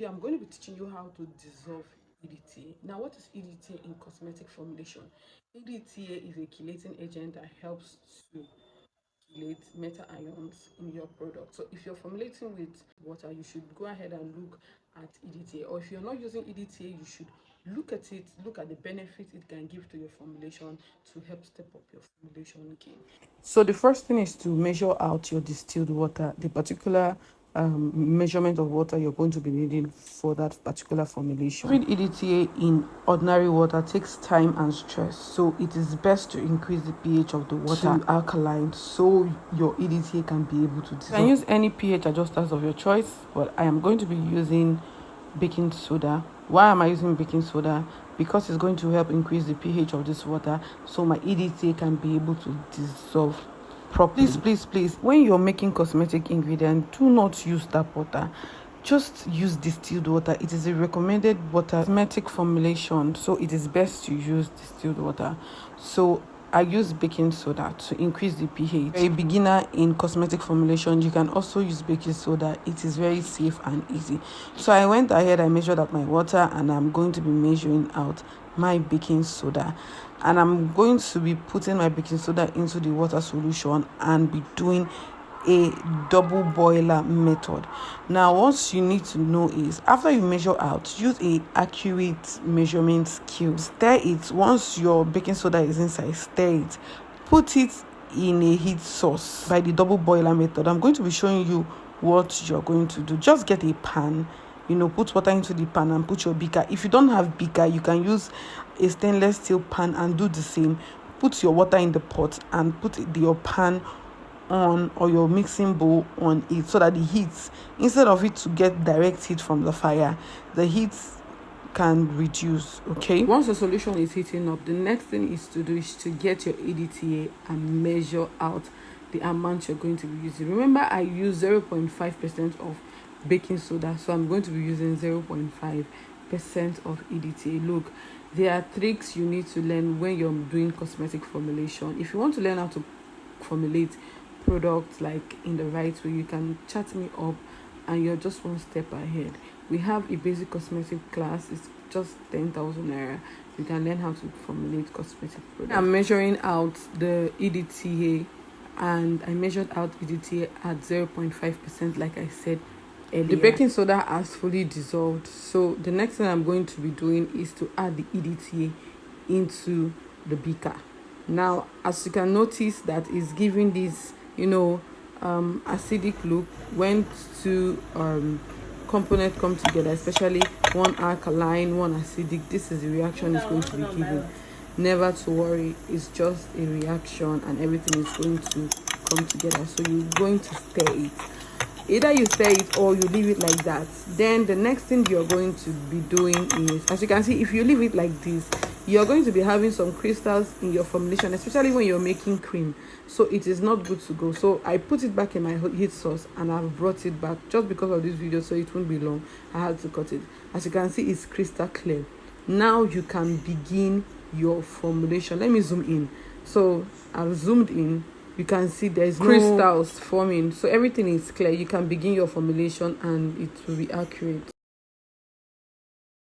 video, I'm going to be teaching you how to dissolve EDTA. Now, what is EDTA in cosmetic formulation? EDTA is a chelating agent that helps to chelate metal ions in your product. So if you're formulating with water, you should go ahead and look at EDTA. Or if you're not using EDTA, you should look at it, look at the benefits it can give to your formulation to help step up your formulation game. So the first thing is to measure out your distilled water, the particular measurement of water you're going to be needing for that particular formulation. With EDTA in ordinary water takes time and stress, so it is best to increase the pH of the water to alkaline so your EDTA can be able to dissolve. You can use any pH adjusters of your choice, but I am going to be using baking soda. Why am I using baking soda? Because it's going to help increase the pH of this water so my EDTA can be able to dissolve properly. Please, when you're making cosmetic ingredient, do not use tap water. Just use distilled water. It is a recommended water cosmetic formulation, so it is best to use distilled water. So I use baking soda to increase the pH. For a beginner in cosmetic formulation, you can also use baking soda. It is very safe and easy. So I went ahead, I measured out my water, and I'm going to be measuring out my baking soda. And I'm going to be putting my baking soda into the water solution and be doing a double boiler method. Now, what you need to know is after you measure out, use a accurate measurement scale. Stir it. Once your baking soda is inside, stir it. Put it in a heat source by the double boiler method. I'm going to be showing you what you're going to do. Just get a pan, put water into the pan and put your beaker. If you don't have beaker, you can use a stainless steel pan and do the same. Put your water in the pot and put your pan on, or your mixing bowl on it, so that the heat, instead of it to get direct heat from the fire, the heat can reduce. Okay, once the solution is heating up, the next thing is to get your EDTA and measure out the amount you're going to be using. Remember, I use 0.5% of baking soda, so I'm going to be using 0.5% of EDTA. Look, there are tricks you need to learn when you're doing cosmetic formulation. If you want to learn how to formulate products like in the right way, you can chat me up and you're just one step ahead. We have a basic cosmetic class. It's just 10,000 naira. You can learn how to formulate cosmetic products. I'm measuring out the EDTA, and I measured out EDTA at 0.5%, like I said earlier. The baking soda has fully dissolved, so the next thing I'm going to be doing is to add the EDTA into the beaker. Now, as you can notice, that is giving this acidic look when two components come together, especially one alkaline, one acidic. This is the reaction it's going to be giving. Never to worry, it's just a reaction and everything is going to come together. So you're going to stir it. Either you stir it or you leave it like that. Then the next thing you're going to be doing is, as you can see, if you leave it like this, you're going to be having some crystals in your formulation, especially when you're making cream. So it is not good to go. So I put it back in my heat source and I've brought it back just because of this video, so it won't be long. I had to cut it. As you can see, it's crystal clear. Now you can begin your formulation. Let me zoom in. So I've zoomed in. You can see there's crystals forming, so everything is clear. You can begin your formulation and it will be accurate.